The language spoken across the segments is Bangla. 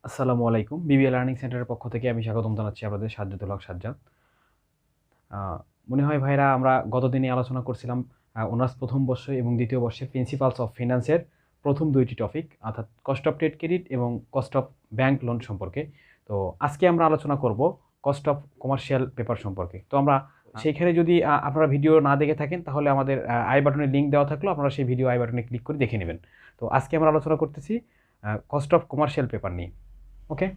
আসসালামু আলাইকুম। বিবিএ লার্নিং সেন্টারের পক্ষ থেকে আমি স্বাগতম জানাচ্ছি আপনাদের সাজ্জাদুল হক সাজ্জাদ। মনে হয় ভাইরা আমরা গত দিনে আলোচনা করছিলাম অনার্স প্রথম বর্ষ এবং দ্বিতীয় বর্ষের প্রিন্সিপালস অফ ফিন্যান্সের প্রথম দুইটি টপিক অর্থাৎ কস্ট অফ ট্রেড ক্রেডিট এবং কস্ট অফ ব্যাংক লোন সম্পর্কে। তো আজকে আমরা আলোচনা করব কস্ট অফ কমার্শিয়াল পেপার সম্পর্কে। তো আমরা সেইখানে যদি আপনারা ভিডিও না দেখে থাকেন তাহলে আমাদের আই বাটনে লিঙ্ক দেওয়া থাকলো, আপনারা সেই ভিডিও আই বাটনে ক্লিক করে দেখে নেবেন। তো আজকে আমরা আলোচনা করতেছি কস্ট অফ কমার্শিয়াল পেপার নিয়ে। ওকে,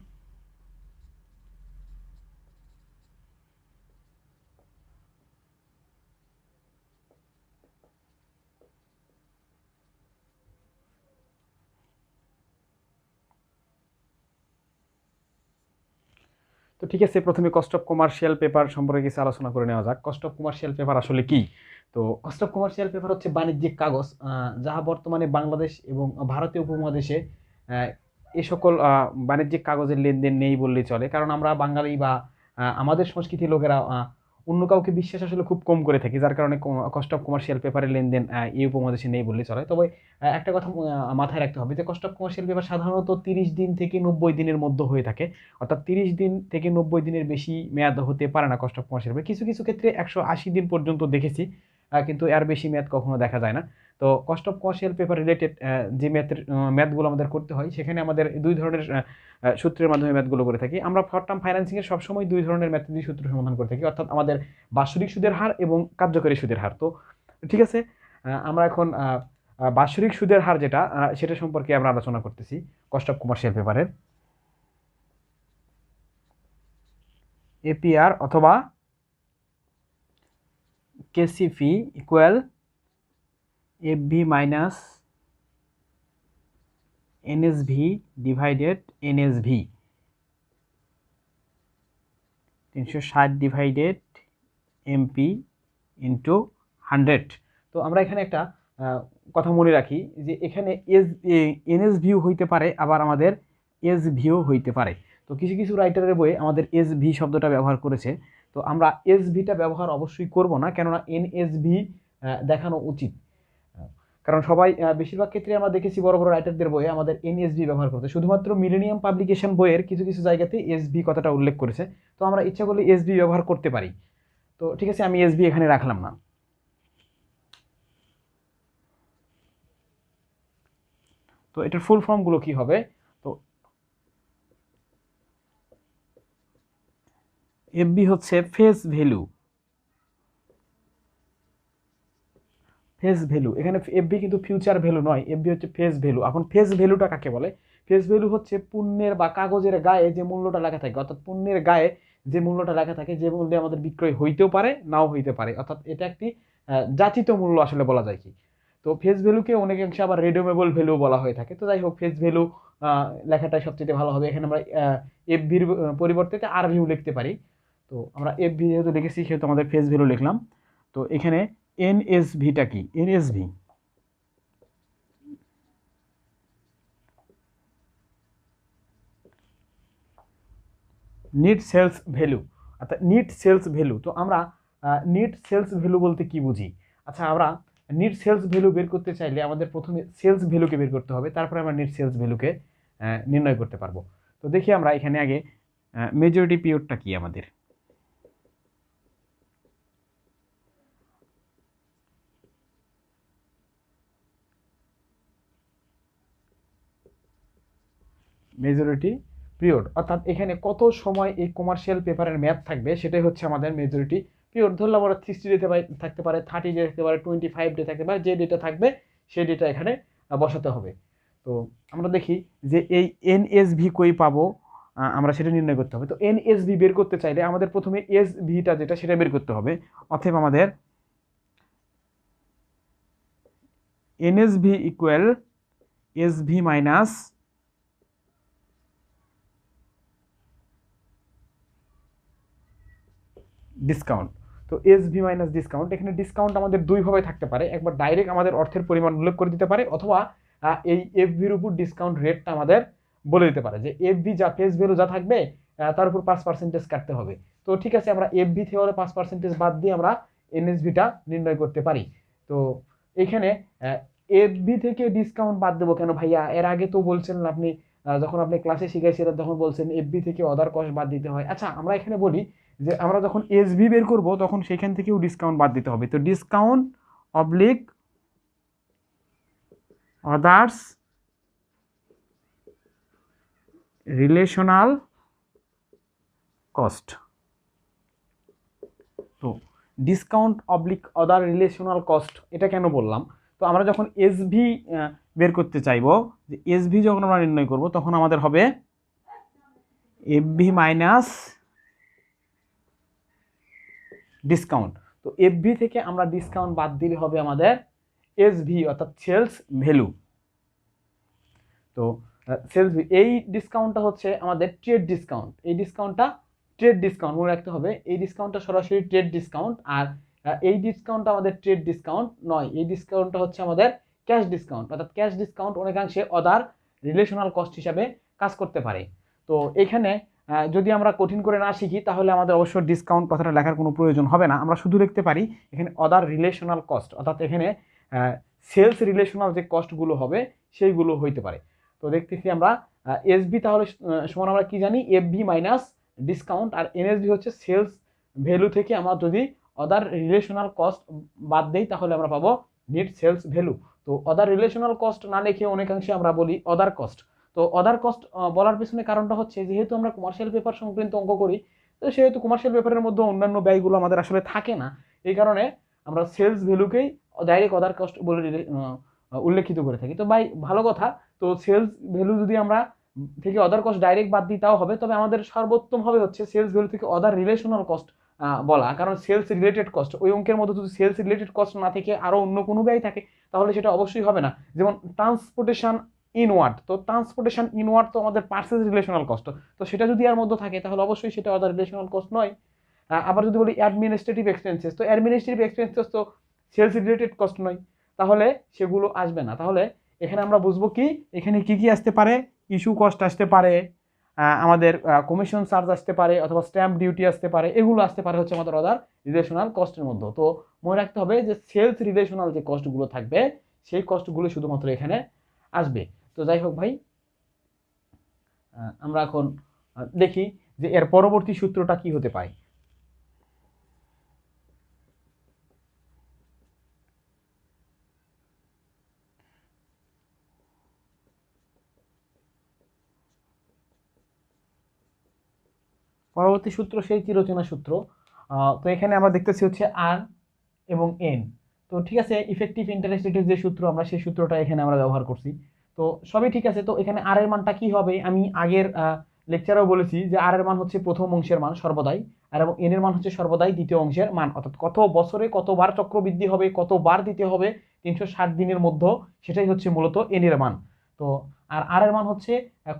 তো ঠিক আছে, প্রথমে কস্ট অফ কমার্শিয়াল পেপার সম্পর্কে কিছু আলোচনা করে নেওয়া যাক। কস্ট অফ কমার্শিয়াল পেপার আসলে কি? তো কস্ট অফ কমার্শিয়াল পেপার হচ্ছে বাণিজ্যিক কাগজ, যা বর্তমানে বাংলাদেশ এবং ভারতীয় উপমহাদেশে আহ, এই সকল বাণিজ্যিক কাগজের লেনদেন নেই বললেই চলে, কারণ আমরা বাঙালি বা আমাদের সংস্কৃতির লোকেরা অন্য কাউকে বিশ্বাস আসলে খুব কম করে থাকি, যার কারণে কস্ট অফ কমার্শিয়াল পেপারের লেনদেন এই উপমহাদেশে নেই বললেই চলে। তবে একটা কথা মাথায় রাখতে হবে যে কস্ট অফ কমার্শিয়াল পেপার সাধারণত 30 দিন থেকে 90 দিনের মধ্যে হয়ে থাকে, অর্থাৎ 30 দিন থেকে 90 দিনের বেশি মেয়াদ হতে পারে না কস্ট অফ কমার্শিয়াল পেপার। কিছু কিছু ক্ষেত্রে 180 দিন পর্যন্ত দেখেছি, কিন্তু এর বেশি মেয়াদ কখনো দেখা যায় না। তো cost of commercial paper related যে ম্যাথগুলো আমাদের করতে হয়, সেখানে আমাদের দুই ধরনের সূত্রের মাধ্যমে ম্যাথগুলো করে থাকি। আমরা শর্ট টার্ম ফাইন্যান্সিংয়ের সবসময় দুই ধরনের ম্যাথের সূত্র সমাধান করে থাকি, অর্থাৎ আমাদের বাৎসরিক সুদের হার এবং কার্যকরী সুদের হার। তো ঠিক আছে, আমরা এখন বাৎসরিক সুদের হার যেটা সেটা সম্পর্কে আমরা আলোচনা করতেছি কস্ট অফ কমার্শিয়াল পেপারের। এপিআর অথবা KCP equal FV minus NSV divided NSV, 360 divided MP into 100। তো আমরা এখানে একটা কথা মনে রাখি যে এখানে এনএস ভিউ হইতে পারে, আবার আমাদের এস ভিউ হইতে পারে। তো কিছু কিছু রাইটারের বইয়ে আমাদের এস ভি শব্দটা ব্যবহার করেছে, তো আমরা এস ভিটা ব্যবহার অবশ্যই করব না, কেননা এনএসভি দেখানো উচিত। কারণ সবাই বেশিরভাগ ক্ষেত্রে আমরা দেখেছি বড় বড় রাইটারদের বইয়ে আমাদের এনএসভি ব্যবহার করতে, শুধুমাত্র মিলেনিয়াম পাবলিকেশন বইয়ের কিছু কিছু জায়গাতে এসভি কথাটা উল্লেখ করেছে। তো আমরা ইচ্ছা করলে এসভি ব্যবহার করতে পারি। তো ঠিক আছে, আমি এসবি এখানে রাখলাম না। তো এটার ফুল ফর্মগুলো কি হবে? তো এফবি হচ্ছে ফেস ভ্যালু। ফেস ভ্যালু, এখানে এফবি কিন্তু ফিউচার ভ্যালু নয়, এফবি হচ্ছে ফেস ভ্যালু। এখন ফেস ভ্যালুটা কাকে বলে? ফেস ভ্যালু হচ্ছে পণ্যের বা কাগজের গায়ে যে মূল্যটা লেখা থাকে, অর্থাৎ পণ্যের গায়ে যে মূল্যটা লেখা থাকে, যে মূল্যে আমাদের বিক্রয় হইতেও পারে নাও হইতে পারে, অর্থাৎ এটা একটি যাচিত মূল্য আসলে বলা যায় কি। তো ফেস ভ্যালুকে অনেকাংশে আবার রিডিউমেবল ভ্যালু বলা হয়ে থাকে। তো যাই হোক, ফেস ভ্যালু লেখাটাই সবচেয়ে ভালো হবে। এখানে আমরা এফবির পরিবর্তে আর ভিউ লিখতে পারি। তো আমরা এফবি যেহেতু লিখেছি সেহেতু আমাদের ফেস ভ্যালু লিখলাম। তো এখানে এনএসভিটা কি? এনএসভি নিট সেলস ভ্যালু, অর্থাৎ নিট সেলস ভ্যালু। তো আমরা নিট সেলস ভ্যালু বলতে কি বুঝি? আচ্ছা, আমরা নিট সেলস ভ্যালু বের করতে চাইলে আমাদের প্রথমে সেলস ভ্যালুকে বের করতে হবে, তারপরে আমরা নিট সেলস ভ্যালুকে নির্ণয় করতে পারবো। তো দেখি আমরা এখানে আগে মেজরিটি পিরিয়ডটা কি আমাদের। মেজরিটি পিরিয়ড, অর্থাৎ এখানে কত সময় এই কমার্শিয়াল পেপারের মেয়াদ থাকবে সেটাই হচ্ছে আমাদের মেজরিটি পিরিয়ড। ধরলাম আমরা 60 ডে থাকতে পারে, 30 ডে থাকতে পারে, 25 ডে থাকতে পারে, যে ডেটা থাকবে সেই ডেটা এখানে বসাতে হবে। তো আমরা দেখি যে এই এনএসভি কই পাবো, আমরা সেটা নির্ণয় করতে হবে। তো এনএসভি বের করতে চাইলে আমাদের প্রথমে এস ভিটা যেটা সেটা বের করতে হবে। অতএব আমাদের NSV equal SV minus discount. তো এসভি মাইনাস ডিসকাউন্ট, এখানে ডিসকাউন্ট আমাদের দুইভাবে থাকতে পারে, একবার ডাইরেক্ট আমাদের অর্থের পরিমাণ উল্লেখ করে দিতে পারে, অথবা এই এফভির উপর ডিসকাউন্ট রেটটা আমাদের বলে দিতে পারে যে এফভি যা ফেস ভ্যালু যা থাকবে তার উপর 5% কাটতে হবে। তো ঠিক আছে, আমরা এফভি থেকে 5% বাদ দিয়ে আমরা এনএসভিটা নির্ণয় করতে পারি। তো এখানে এফভি থেকে ডিসকাউন্ট বাদ দেবো কেন ভাইয়া? এর আগে তো বলছিলেন আপনি যখন আপনি ক্লাসে শিখাইছিলেন তখন বলছেন এফবি থেকে অদার কস্ট বাদ দিতে হয়। আচ্ছা, আমরা এখানে বলি যে আমরা যখন এসবি বের করব তখন সেখান থেকেও ডিসকাউন্ট বাদ দিতে হবে। তো discount oblique others relational cost. তো ডিসকাউন্ট অবলিক আদার রিলেশনাল কস্ট এটা কেন বললাম? তো আমরা যখন এসভি বের করতে চাইবো, যে এসভি যখন আমরা নির্ণয় করব তখন আমাদের হবে এফভি মাইনাস ডিসকাউন্ট। তো এফভি থেকে আমরা ডিসকাউন্ট বাদ দিলে হবে আমাদের এসভি অর্থাৎ সেলস ভ্যালু। তো সেলস এই ডিসকাউন্টটা হচ্ছে আমাদের ট্রেড ডিসকাউন্ট। এই ডিসকাউন্টটা ট্রেড ডিসকাউন্ট মনে রাখতে হবে। এই ডিসকাউন্টটা সরাসরি ট্রেড ডিসকাউন্ট, আর এই ডিসকাউন্টটা আমাদের ট্রেড ডিসকাউন্ট নয়। এই ডিসকাউন্টটা হচ্ছে আমাদের ক্যাশ ডিসকাউন্ট, অর্থাৎ ক্যাশ ডিসকাউন্ট অনেকাংশে অদার রিলেশনাল কস্ট হিসাবে কাজ করতে পারে। তো এখানে যদি আমরা কঠিন করে না শিখি তাহলে আমাদের অবশ্য ডিসকাউন্ট কথাটা লেখার কোনো প্রয়োজন হবে না। আমরা শুধু লিখতে পারি এখানে অদার রিলেশনাল কস্ট, অর্থাৎ এখানে সেলস রিলেশনাল যে কস্টগুলো হবে সেইগুলো হইতে পারে। তো দেখতেছি আমরা এসবি তাহলে সমান আমরা কি জানি, এফবি মাইনাস ডিসকাউন্ট, আর এনএসবি হচ্ছে সেলস ভ্যালু থেকে আমরা যদি অদার রিলেশনাল কস্ট বাদ দেই তাহলে আমরা পাবো নেট সেলস ভ্যালু। তো অদার রিলেশনাল কস্ট না লিখে অনেকাংশে আমরা বলি অদার কস্ট। তো অদার কস্ট বলার পেছনে কারণটা হচ্ছে যেহেতু আমরা কমার্শিয়াল পেপার সংক্রান্ত অঙ্ক করি, তো সেহেতু কমার্শিয়াল পেপারের মধ্যে অন্যান্য ব্যয়গুলো আমাদের আসলে থাকে না। এই কারণে আমরা সেলস ভ্যালুকেই ডাইরেক্ট অদার কস্ট বলে উল্লেখিত করে থাকি। তো ভাই ভালো কথা, তো সেলস ভ্যালু যদি আমরা থেকে অদার কস্ট ডাইরেক্ট বাদ দিই তাও হবে, তবে আমাদের সর্বোত্তম হবে হচ্ছে সেলস ভ্যালু থেকে অদার রিলেশনাল কস্ট বলা, কারণ সেলস রিলেটেড কস্ট ওই অঙ্কের মধ্যে যদি সেলস রিলেটেড কস্ট না থেকে আরও অন্য কোনো ব্যয় থাকে তাহলে সেটা অবশ্যই হবে না। যেমন ট্রান্সপোর্টেশন ইনওয়ার্ড, তো ট্রান্সপোর্টেশন ইনওয়ার্ড তো আমাদের পার্সেস রিলেশনাল কস্ট, তো সেটা যদি এর মধ্যে থাকে তাহলে অবশ্যই সেটা অদার রিলেশনাল কস্ট নয়। আবার যদি বলি অ্যাডমিনিস্ট্রেটিভ এক্সপেন্সেস, তো অ্যাডমিনিস্ট্রেটিভ এক্সপেন্সেস তো সেলস রিলেটেড কস্ট নয়, তাহলে সেগুলো আসবে না। তাহলে এখানে আমরা বুঝবো কি এখানে কি কি আসতে পারে, ইস্যু কস্ট আসতে পারে, আমাদের কমিশন চার্জ আসতে পারে, অথবা স্ট্যাম্প ডিউটি আসতে পারে, এগুলো আসতে পারে হচ্ছে আমাদের অদার রিলেশনাল কস্টের মধ্যে। তো মনে রাখতে হবে যে সেলস রিলেশনাল যে কস্টগুলো থাকবে সেই কস্টগুলো শুধুমাত্র এখানে আসবে। তো যাই হোক ভাই, আমরা এখন দেখি যে এর পরবর্তী সূত্রটা কি হতে পারে। পরবর্তী সূত্র সেই চিরচেনা সূত্র। তো এখানে আমরা দেখতেছি হচ্ছে আর এবং এন। তো ঠিক আছে, ইফেক্টিভ ইন্টারেস্ট রেটের যে সূত্র আমরা সেই সূত্রটা এখানে আমরা ব্যবহার করছি, তো সবই ঠিক আছে। তো এখানে আর এর মানটা কি হবে, আমি আগের লেকচারেও বলেছি যে আর এর মান হচ্ছে প্রথম অংশের মান সর্বদাই, আর এবং এন এর মান হচ্ছে সর্বদাই দ্বিতীয় অংশের মান, অর্থাৎ কত বছরে কতবার চক্রবৃদ্ধি হবে, কতবার দিতে হবে 360 দিনের মধ্যে, সেটাই হচ্ছে মূলত এন এর মান। তো আর এর মান হচ্ছে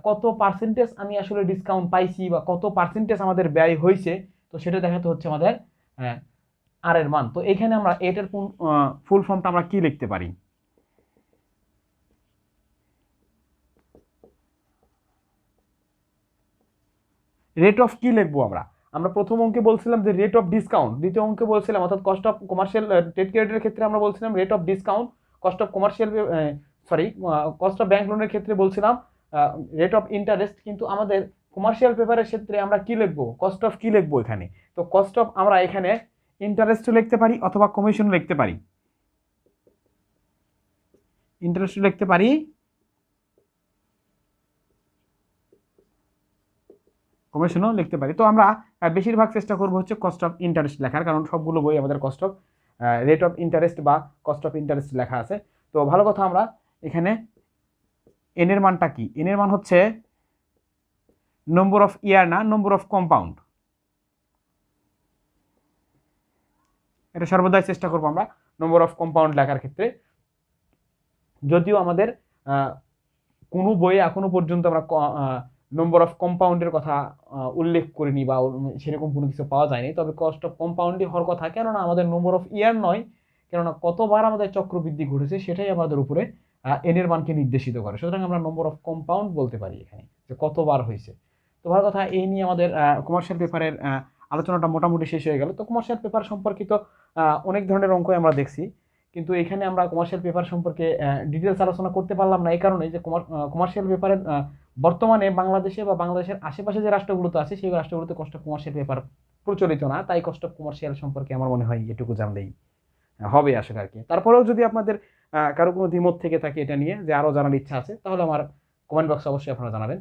কত পার্সেন্টেজ আমি আসলে ডিসকাউন্ট পাইছি বা কত পার্সেন্টেজ আমাদের ব্যয় হয়েছে, তো সেটা দেখাতে হচ্ছে আমাদের আর এর মান। তো এখানে আমরা এটার ফুল ফর্মটা আমরা কি লিখতে পারি, রেট অফ কি লিখবো আমরা? আমরা প্রথম অঙ্কে বলছিলাম যে রেট অফ ডিসকাউন্ট, দ্বিতীয় অঙ্কে বলছিলাম অর্থাৎ কস্ট অফ কমার্শিয়াল ট্রেড ক্রেডিটের ক্ষেত্রে আমরা বলছিলাম rate of discount, cost of commercial cost of bank লোনের ক্ষেত্রে বলছিলাম রেট অফ ইন্টারেস্ট। কিন্তু আমাদের কমার্শিয়াল পেপারের ক্ষেত্রে আমরা কি লিখবো, কস্ট অফ কি লিখবো এখানে? তো কস্ট অফ আমরা এখানে ইন্টারেস্টও লিখতে পারি অথবা কমিশন লিখতে পারি, ইন্টারেস্টও লিখতে পারি, কমিশনও লিখতে পারি। তো আমরা বেশিরভাগ চেষ্টা করবো হচ্ছে কস্ট অফ ইন্টারেস্ট লেখার, কারণ সবগুলো বই আমাদের cost of rate of interest বা কস্ট অফ ইন্টারেস্ট লেখা আছে। তো ভালো কথা, আমরা এখানে এন এর মানটা কি, এন এর মান হচ্ছে নম্বর অফ ইয়ার না নম্বর অফ কম্পাউন্ড, এটা সর্বদাই চেষ্টা করবো আমরা নম্বর অফ কম্পাউন্ড লেখার ক্ষেত্রে। যদিও আমাদের কোনো বইয়ে এখনো পর্যন্ত আমরা নম্বর অফ কম্পাউন্ডের কথা উল্লেখ করিনি বা সেরকম কোনো কিছু পাওয়া যায়নি, তবে কস্ট অফ কম্পাউন্ডই হওয়ার কথা, কেননা আমাদের নম্বর অফ ইয়ার নয়, কেননা কতবার আমাদের চক্রবৃদ্ধি ঘটেছে সেটাই আমাদের উপরে এন এর মানকে নির্দেশিত করে। সুতরাং আমরা নম্বর অফ কম্পাউন্ড বলতে পারি এখানে যে কতবার হয়েছে। তো ভালো কথা, এই নিয়ে আমাদের কমার্শিয়াল পেপারের আলোচনাটা মোটামুটি শেষ হয়ে গেল। তো কমার্শিয়াল পেপার সম্পর্কিত অনেক ধরনের অঙ্কই আমরা দেখছি, কিন্তু এখানে আমরা কমার্শিয়াল পেপার সম্পর্কে ডিটেলস আলোচনা করতে পারলাম না, এই কারণে যে কমার্শিয়াল পেপারের বর্তমানে বাংলাদেশে বা বাংলাদেশের আশেপাশে যে রাষ্ট্রগুলোতে আছে সেই রাষ্ট্রগুলোতে কস্ট অফ কমার্শিয়াল পেপার প্রচলিত না, তাই কস্ট অফ কমার্শিয়াল সম্পর্কে আমার মনে হয় এটুকু জানলেই হবে আসলে আর কি। তারপরেও যদি আপনাদের কারো কোনো দ্বিমত থেকে থাকে এটা নিয়ে, যে আরো জানার ইচ্ছা আছে, তাহলে আমার কমেন্ট বক্সে অবশ্যই আপনারা জানাবেন।